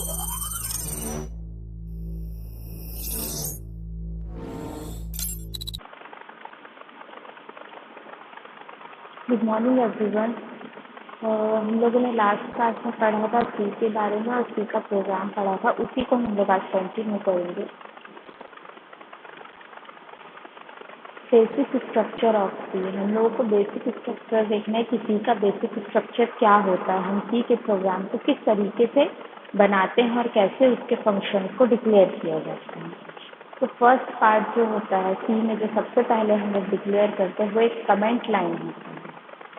Good morning everyone. हम लोगों ने लास्ट क्लास में पढ़ा था सी के बारे में और सी का प्रोग्राम पढ़ा था, उसी को हम लोग आज कंटिन्यू करेंगे। बेसिक स्ट्रक्चर ऑफ सी, हम लोगों को बेसिक स्ट्रक्चर देखना है कि सी का बेसिक स्ट्रक्चर क्या होता है, हम सी के प्रोग्राम को किस तरीके से बनाते हैं और कैसे उसके फंक्शन को डिक्लेयर किया जाता है। तो फर्स्ट पार्ट जो होता है सी में, जो सबसे पहले हम लोग डिक्लेयर करते हैं वो एक कमेंट लाइन होता है।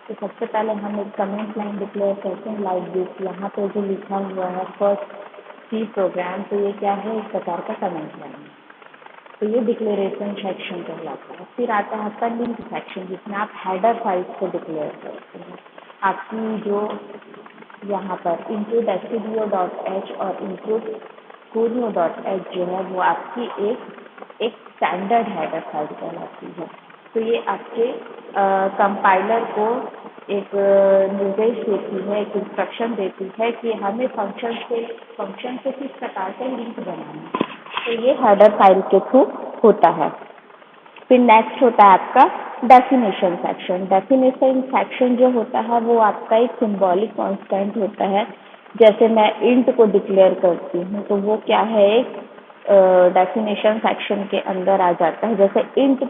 तो सबसे पहले हम एक कमेंट लाइन डिक्लेयर करते हैं लाइक दिस। यहाँ पे जो लिखा हुआ है फर्स्ट सी प्रोग्राम, तो ये क्या है, एक प्रकार का कमेंट लाइन है। तो ये डिक्लेरेशन सेक्शन कहलाता है। फिर आता है आपका लिंक सेक्शन, जिसमें आप हेडर फाइल्स को डिक्लेयर करते हैं। आपकी जो यहाँ पर include.stdio.h और include.curio.h जो है वो आपकी एक स्टैंडर्ड हेडर फाइल कहलाती है। तो ये आपके कंपाइलर को एक निर्देश देती है, एक इंस्ट्रक्शन देती है कि हमें फंक्शन से किस प्रकार से लिंक बनाना है। तो ये हेडर फाइल के थ्रू होता है। फिर नेक्स्ट होता है आपका डेफिनेशन सेक्शन। डेफिनेशन सेक्शन जो होता है वो आपका एक सिंबॉलिक कांस्टेंट होता है। जैसे मैं इंट को डिक्लेयर करती हूँ तो वो क्या है, एक डेफिनेशन सेक्शन के अंदर आ जाता है। जैसे इंट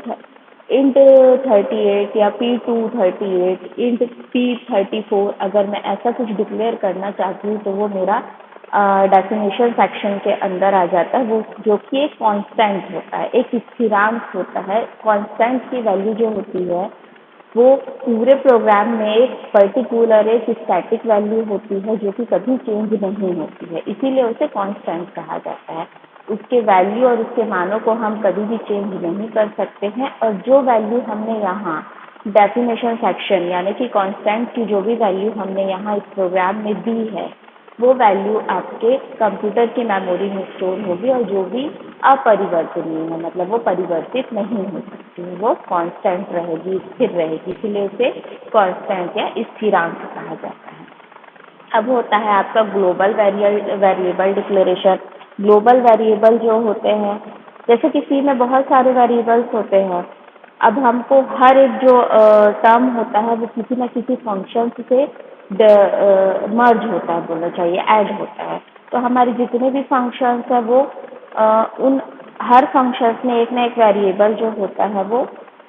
38 या P238, इंट P34, अगर मैं ऐसा कुछ डिक्लेयर करना चाहती हूँ तो वो मेरा डेफिनेशन सेक्शन के अंदर आ जाता है, वो जो कि एक कांस्टेंट होता है, एक स्थिरांक होता है। कांस्टेंट की वैल्यू जो होती है वो पूरे प्रोग्राम में एक पर्टिकुलर एक स्टैटिक वैल्यू होती है जो कि कभी चेंज नहीं होती है, इसीलिए उसे कांस्टेंट कहा जाता है। उसके वैल्यू और उसके मानों को हम कभी भी चेंज नहीं कर सकते हैं, और जो वैल्यू हमने यहाँ डेफिनेशन सेक्शन यानी कि कांस्टेंट की जो भी वैल्यू हमने यहाँ इस प्रोग्राम में दी है वो वैल्यू आपके कंप्यूटर की मेमोरी में स्टोर होगी, और जो भी अपरिवर्तनीय है, मतलब वो परिवर्तित नहीं हो सकती है, वो कांस्टेंट रहेगी, स्थिर रहेगी, इसलिए उसे कांस्टेंट या स्थिरांक कहा जाता है। अब होता है आपका global variable declaration. Global variable जो होते हैं, जैसे कि सी में बहुत सारे वेरिएबल्स होते हैं। अब हमको हर एक जो टर्म होता है वो किसी न किसी फंक्शन से मर्ज होता है, बोलना चाहिए ऐड होता है। तो हमारे जितने भी फंक्शंस है वो उन हर फंक्शंस में एक ना एक वेरिएबल जो होता है वो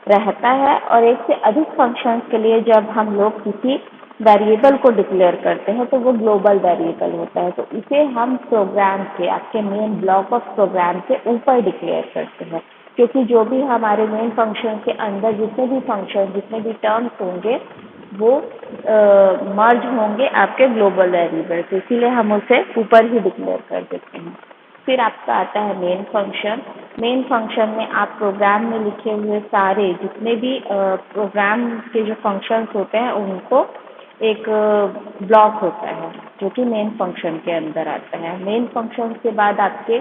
रहता है, और एक से अधिक फंक्शंस के लिए जब हम लोग किसी वेरिएबल को डिक्लेयर करते हैं तो वो ग्लोबल वेरिएबल होता है। तो इसे हम प्रोग्राम के, आपके मेन ब्लॉक ऑफ प्रोग्राम के ऊपर डिक्लेयर करते हैं, क्योंकि जो भी हमारे मेन फंक्शन के अंदर जितने भी टर्म्स होंगे वो मर्ज होंगे आपके ग्लोबल वेरिएबल से, इसीलिए हम उसे ऊपर ही डिक्लेयर कर देते हैं। फिर आपका आता है मेन फंक्शन। मेन फंक्शन में आप प्रोग्राम में लिखे हुए सारे जितने भी प्रोग्राम के जो फंक्शंस होते हैं उनको एक ब्लॉक होता है जो कि मेन फंक्शन के अंदर आता है। मेन फंक्शन के बाद आपके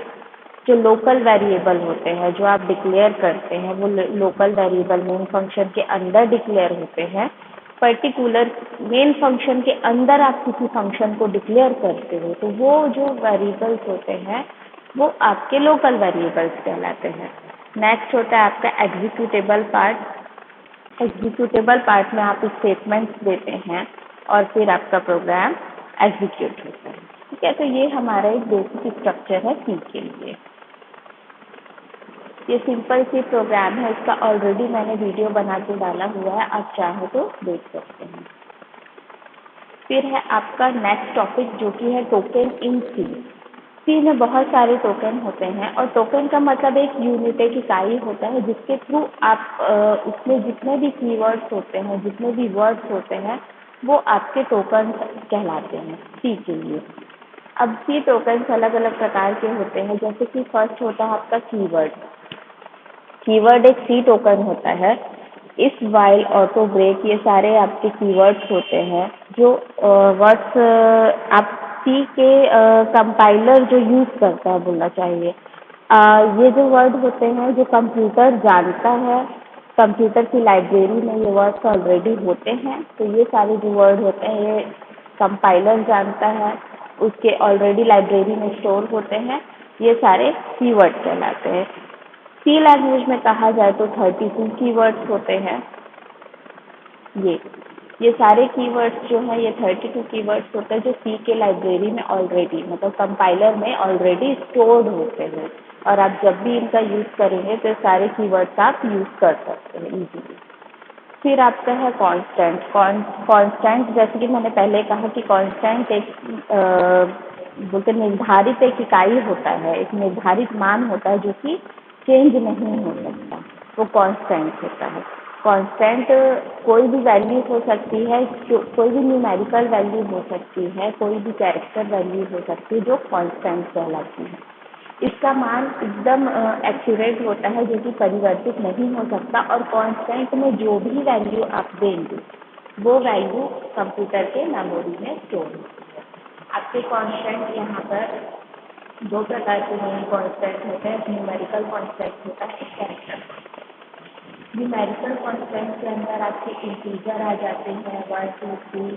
जो लोकल वेरिएबल होते हैं जो आप डिक्लेयर करते हैं वो लोकल वेरिएबल मेन फंक्शन के अंदर डिक्लेयर होते हैं। पर्टिकुलर मेन फंक्शन के अंदर आप किसी फंक्शन को डिक्लेयर करते हो तो वो जो वेरिएबल्स होते हैं वो आपके लोकल वेरिएबल्स कहलाते हैं। नेक्स्ट होता है आपका एग्जीक्यूटेबल पार्ट। एग्जीक्यूटेबल पार्ट में आप स्टेटमेंट्स देते हैं और फिर आपका प्रोग्राम एग्जीक्यूट होता है। ठीक है, तो ये हमारा एक बेसिक स्ट्रक्चर है सी के लिए। ये सिंपल सी प्रोग्राम है, इसका ऑलरेडी मैंने वीडियो बना के डाला हुआ है, आप चाहो तो देख सकते हैं। फिर है आपका नेक्स्ट टॉपिक जो कि है टोकन इन सी। सी में बहुत सारे टोकन होते हैं, और टोकन का मतलब एक यूनिट, एक इकाई होता है जिसके थ्रू आप उसमें जितने भी कीवर्ड्स होते हैं, जितने भी वर्ड्स होते हैं वो आपके टोकन कहलाते हैं सी के लिए। अब सी टोकन्स अलग अलग प्रकार के होते हैं, जैसे कि फर्स्ट होता है आपका कीवर्ड। कीवर्ड एक सी टोकन होता है। इफ, व्हाइल, ऑटो, ब्रेक, ये सारे आपके कीवर्ड्स होते हैं जो वर्ड्स आप सी के कंपाइलर जो यूज़ करता है, बोलना चाहिए। ये जो वर्ड होते हैं जो कंप्यूटर जानता है, कंप्यूटर की लाइब्रेरी में ये वर्ड्स ऑलरेडी होते हैं, तो ये सारे जो वर्ड होते हैं ये कंपाइलर जानता है। उसके ऑलरेडी लाइब्रेरी में स्टोर होते हैं, ये सारे कीवर्ड कहलाते हैं। सी लैंग्वेज में कहा जाए तो 32 कीवर्ड्स होते हैं। ये सारे कीवर्ड्स जो है ये 32 कीवर्ड्स होते हैं जो सी के लाइब्रेरी में ऑलरेडी मतलब कंपाइलर में ऑलरेडी स्टोर्ड होते हैं, और आप जब भी इनका यूज़ करेंगे तो सारे कीवर्ड्स आप यूज़ कर सकते हैं इजीली। फिर आपका है कांस्टेंट। कांस्टेंट जैसे कि मैंने पहले कहा कि कांस्टेंट एक बोलते निर्धारित एक इकाई होता है, एक निर्धारित मान होता है जो कि चेंज नहीं हो सकता, वो कांस्टेंट होता है। कांस्टेंट कोई भी वैल्यू हो सकती है, कोई भी न्यूमेरिकल वैल्यू हो सकती है, कोई भी कैरेक्टर वैल्यू हो सकती है जो कांस्टेंट कहलाती है। इसका मान एकदम एक्यूरेट होता है जो कि परिवर्तित नहीं हो सकता, और कांस्टेंट में जो भी वैल्यू आप देंगे वो वैल्यू कंप्यूटर के मेमोरी में स्टोर होती है। आपके कांस्टेंट यहाँ पर दो प्रकार के मेन कांस्टेंट होते हैं, न्यूमेरिकल कांस्टेंट होता है, कैरेक्टर कांस्टेंट। न्यूमेरिकल कांस्टेंट के अंदर आपके इंटीजर आ जाते हैं 1 2 3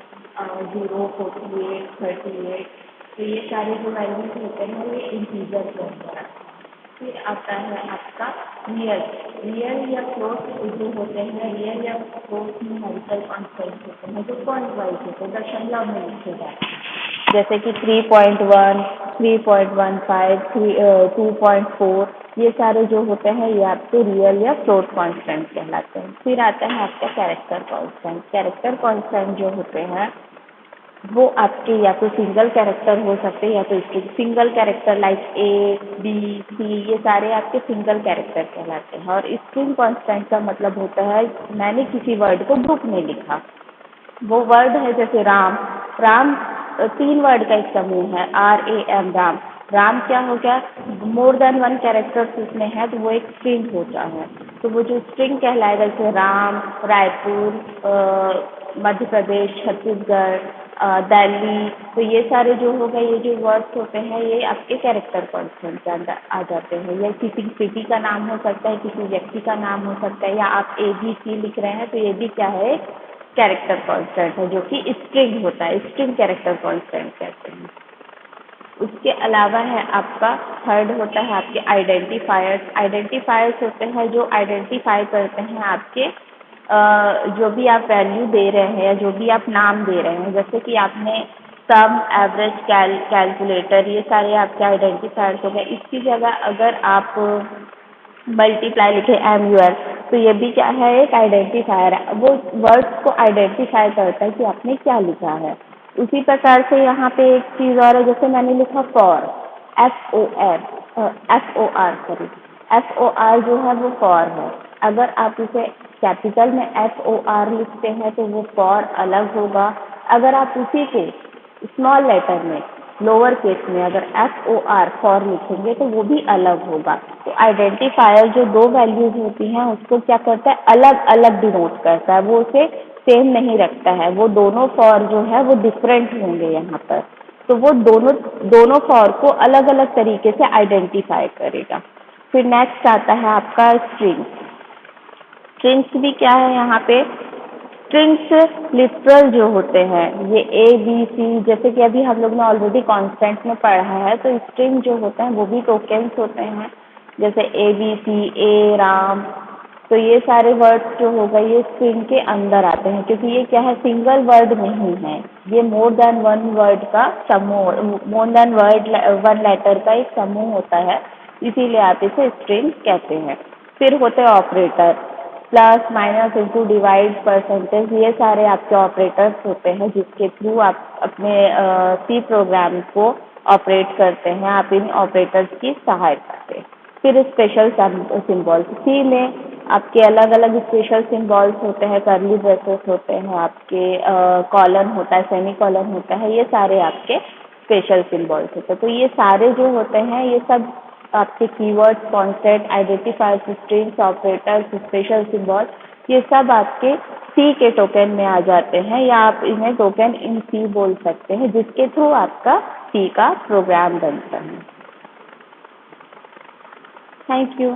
0 48 38, तो ये सारे जो वैल्यूज होते हैं ये इंटीजर के अंदर आते हैं। फिर आता है आपका रियल या फ्लोट जो होते हैं, रियल या फ्लोट न्यूमेरिकल कांस्टेंट होते हैं जो पॉइंट वाइज होते हैं, दशमलव में लिखे जाते हैं, जैसे कि 3.1 3.15 2.4, ये सारे जो होते हैं ये आपके रियल या फ्लोट कांस्टेंट कहलाते हैं। फिर आता है आपका कैरेक्टर कांस्टेंट। कैरेक्टर कांस्टेंट जो होते हैं वो आपके या तो सिंगल कैरेक्टर हो सकते हैं या तो string. Single character like A B C ये सारे आपके सिंगल कैरेक्टर कहलाते हैं। और स्ट्रिंग कांस्टेंट का मतलब होता है मैंने किसी वर्ड को ग्रुप में लिखा, वो वर्ड है जैसे राम। राम 3 वर्ड का एक समूह है, RAM राम। राम क्या हो गया, मोर देन 1 कैरेक्टर्स उसमें है तो वो एक स्ट्रिंग होता है, तो वो जो स्ट्रिंग कहलाएगा जैसे राम, रायपुर, मध्य प्रदेश, छत्तीसगढ़, दिल्ली, तो ये सारे जो हो गए ये जो वर्ड्स होते हैं ये आपके कैरेक्टर कांस्टेंट के अंदर आ जाते हैं। या किसी सिटी का नाम हो सकता है, किसी व्यक्ति का नाम हो सकता है, या आप ABC लिख रहे हैं तो ये भी क्या है, कैरेक्टर कांस्टेंट है जो कि स्ट्रिंग होता है, स्ट्रिंग कैरेक्टर कांस्टेंट कहते हैं। उसके अलावा है आपका थर्ड होता है आपके आइडेंटिफायर्स। आइडेंटिफायर्स होते हैं जो आइडेंटिफाई करते हैं आपके जो भी आप वैल्यू दे रहे हैं या जो भी आप नाम दे रहे हैं, जैसे कि आपने सम, एवरेज, कैलकुलेटर, ये सारे आपके आइडेंटिफायर्स हो गए। इसकी जगह अगर आप मल्टीप्लाई लिखे MUL तो ये भी क्या है, एक आइडेंटिफायर है, वो वर्ड्स को आइडेंटिफाई करता है कि आपने क्या लिखा है। उसी प्रकार से यहाँ पे एक चीज़ और है, जैसे मैंने लिखा फॉर, FOR जो है वो फॉर है। अगर आप इसे कैपिटल में FOR लिखते हैं तो वो फॉर अलग होगा, अगर आप उसी को स्मॉल लेटर में लोअर केस में अगर FOR फॉर लिखेंगे तो वो भी अलग होगा। तो आइडेंटिफायर जो दो वैल्यूज होती हैं उसको क्या करता है, अलग अलग डिनोट करता है, वो उसे सेम नहीं रखता है, वो दोनों फॉर जो है वो डिफरेंट होंगे यहाँ पर, तो वो दोनों फॉर को अलग अलग तरीके से आइडेंटिफाई करेगा। फिर नेक्स्ट आता है आपका स्ट्रिंग्स। स्ट्रिंग्स भी क्या है यहाँ पे, स्ट्रिंग्स लिटरल जो होते हैं ये ABC, जैसे कि अभी हम लोग ने ऑलरेडी कांस्टेंट में पढ़ा है, तो स्ट्रिंग जो होते हैं वो भी टोकन्स होते हैं, जैसे ABC, A राम, तो ये सारे वर्ड्स जो हो गए ये स्ट्रिंग के अंदर आते हैं, क्योंकि ये क्या है, सिंगल वर्ड नहीं है, ये मोर देन 1 वर्ड का समूह, मोर देन 1 लेटर का एक समूह होता है, इसीलिए आप इसे स्ट्रिंग कहते हैं। फिर होते हैं operator, plus, minus, into, divide, percentage, ये सारे आपके ऑपरेटर्स होते हैं जिसके थ्रू आप अपने सी प्रोग्राम को ऑपरेट करते हैं, आप इन ऑपरेटर्स की सहायता से। फिर स्पेशल सिंबल्स, सी में आपके अलग अलग स्पेशल सिंबल्स होते हैं, कर्ली ब्रेसेस होते हैं, आपके कॉलन होता है, सेमी कॉलन होता है, ये सारे आपके स्पेशल सिंबल्स होते हैं। तो ये सारे जो होते हैं ये सब आपके keywords, concept, identifiers, strings, operators, special symbol, ये सब आपके सी के टोकन में आ जाते हैं, या आप इन्हें टोकन इन सी बोल सकते हैं, जिसके थ्रू आपका सी का प्रोग्राम बनता है। Thank you.